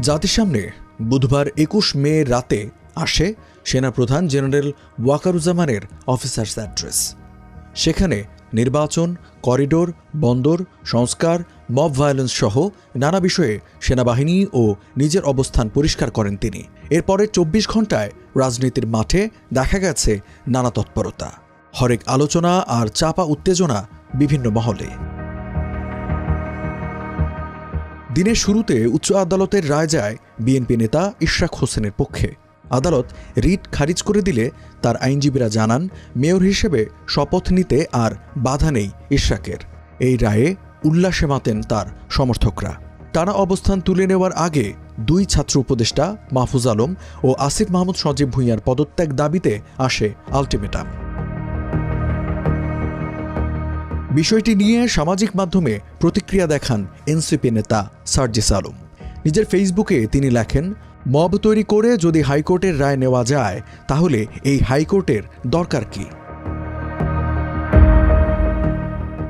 জাতির সামনে বুধবার ২১ মে রাতে আসে সেনাপ্রধান জেনারেল ওয়াকারুজ্জামানের অফিসার্স অ্যাড্রেস। সেখানে নির্বাচন, করিডোর, বন্দর, সংস্কার, মব ভায়োলেন্স সহ নানা বিষয়ে সেনাবাহিনী ও নিজের অবস্থান পরিষ্কার করেন তিনি। এরপরে ২৪ ঘণ্টায় রাজনীতির মাঠে দেখা গেছে নানা তৎপরতা, হরেক আলোচনা আর চাপা উত্তেজনা বিভিন্ন মহলে। দিনের শুরুতে উচ্চ আদালতের রায় যায় বিএনপি নেতা ইশরাক হোসেনের পক্ষে। আদালত রিট খারিজ করে দিলে তার আইনজীবীরা জানান, মেয়র হিসেবে শপথ নিতে আর বাধা নেই ইশরাকের। এই রায়ে উল্লাসে মাতেন তার সমর্থকরা। টানা অবস্থান তুলে নেওয়ার আগে দুই ছাত্র উপদেষ্টা মাহফুজ আলম ও আসিফ মাহমুদ সজীব ভূঁইয়ার পদত্যাগ দাবিতে আসে আলটিমেটাম। বিষয়টি নিয়ে সামাজিক মাধ্যমে প্রতিক্রিয়া দেখান এনসিপি নেতা সার্জিস আলম। নিজের ফেসবুকে তিনি লেখেন, মব তৈরি করে যদি হাইকোর্টের রায় নেওয়া যায় তাহলে এই হাইকোর্টের দরকার কি?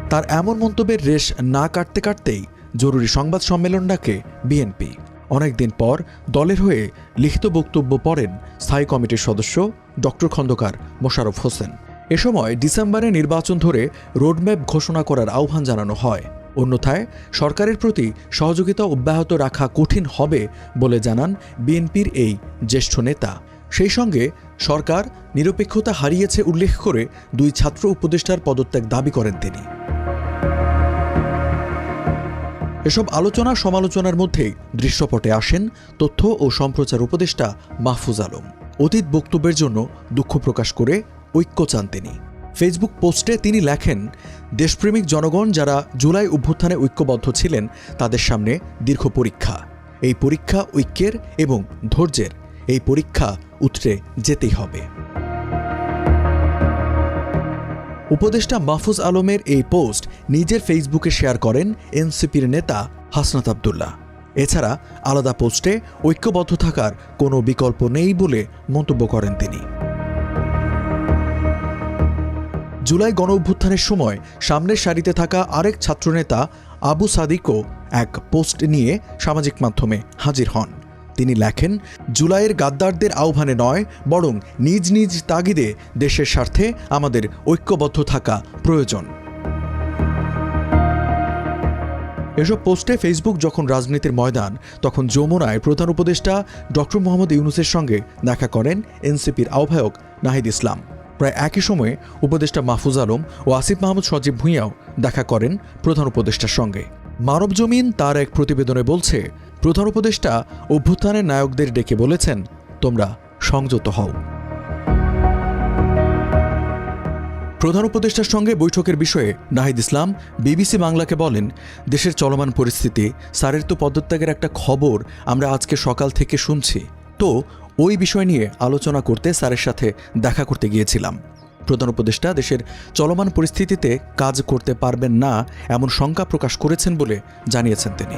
তার এমন মন্তব্যের রেশ না কাটতে কাটতেই জরুরি সংবাদ সম্মেলন ডাকে বিএনপি। অনেকদিন পর দলের হয়ে লিখিত বক্তব্য পড়েন স্থায়ী কমিটির সদস্য ডক্টর খন্দকার মোশাররফ হোসেন। এ সময় ডিসেম্বরে নির্বাচন ধরে রোডম্যাপ ঘোষণা করার আহ্বান জানানো হয়। অন্যথায় সরকারের প্রতি সহযোগিতা অব্যাহত রাখা কঠিন হবে বলে জানান বিএনপির এই জ্যেষ্ঠ নেতা। সেই সঙ্গে সরকার নিরপেক্ষতা হারিয়েছে উল্লেখ করে দুই ছাত্র উপদেষ্টার পদত্যাগ দাবি করেন তিনি। এসব আলোচনা সমালোচনার মধ্যেই দৃশ্যপটে আসেন তথ্য ও সম্প্রচার উপদেষ্টা মাহফুজ আলম। অতীত বক্তব্যের জন্য দুঃখ প্রকাশ করে ঐক্য চান তিনি। ফেসবুক পোস্টে তিনি লেখেন, দেশপ্রেমিক জনগণ যারা জুলাই অভ্যুত্থানে ঐক্যবদ্ধ ছিলেন তাদের সামনে দীর্ঘ পরীক্ষা। এই পরীক্ষা ঐক্যের এবং ধৈর্যের। এই পরীক্ষা উতরে যেতেই হবে। উপদেষ্টা মাহফুজ আলমের এই পোস্ট নিজের ফেসবুকে শেয়ার করেন এনসিপির নেতা হাসনাত আবদুল্লাহ। এছাড়া আলাদা পোস্টে ঐক্যবদ্ধ থাকার কোনো বিকল্প নেই বলে মন্তব্য করেন তিনি। জুলাই গণঅভ্যুত্থানের সময় সামনের সারিতে থাকা আরেক ছাত্রনেতা আবু সাদিকও এক পোস্ট নিয়ে সামাজিক মাধ্যমে হাজির হন। তিনি লেখেন, জুলাইয়ের গাদ্দারদের আহ্বানে নয়, বরং নিজ নিজ তাগিদে দেশের স্বার্থে আমাদের ঐক্যবদ্ধ থাকা প্রয়োজন। এসব পোস্টে ফেসবুক যখন রাজনীতির ময়দান, তখন যমুনায় প্রধান উপদেষ্টা ডক্টর মোহাম্মদ ইউনূসের সঙ্গে দেখা করেন এনসিপির আহ্বায়ক নাহিদ ইসলাম। প্রায় একই সময়ে উপদেষ্টা মাহফুজ আলম ও আসিফ মাহমুদ সজীব ভূঁইয়াও দেখা করেন প্রধান উপদেষ্টার সঙ্গে। মানবজমিন তার এক প্রতিবেদনে বলছে, প্রধান উপদেষ্টা অভ্যুত্থানের নায়কদের ডেকে বলেছেন, তোমরা সংযত হও। প্রধান উপদেষ্টার সঙ্গে বৈঠকের বিষয়ে নাহিদ ইসলাম বিবিসি বাংলাকে বলেন, দেশের চলমান পরিস্থিতি, স্যারের তো পদত্যাগের একটা খবর আমরা আজকে সকাল থেকে শুনছি, তো ওই বিষয় নিয়ে আলোচনা করতে স্যারের সাথে দেখা করতে গিয়েছিলাম। প্রধান উপদেষ্টা দেশের চলমান পরিস্থিতিতে কাজ করতে পারবেন না এমন শঙ্কা প্রকাশ করেছেন বলে জানিয়েছেন তিনি।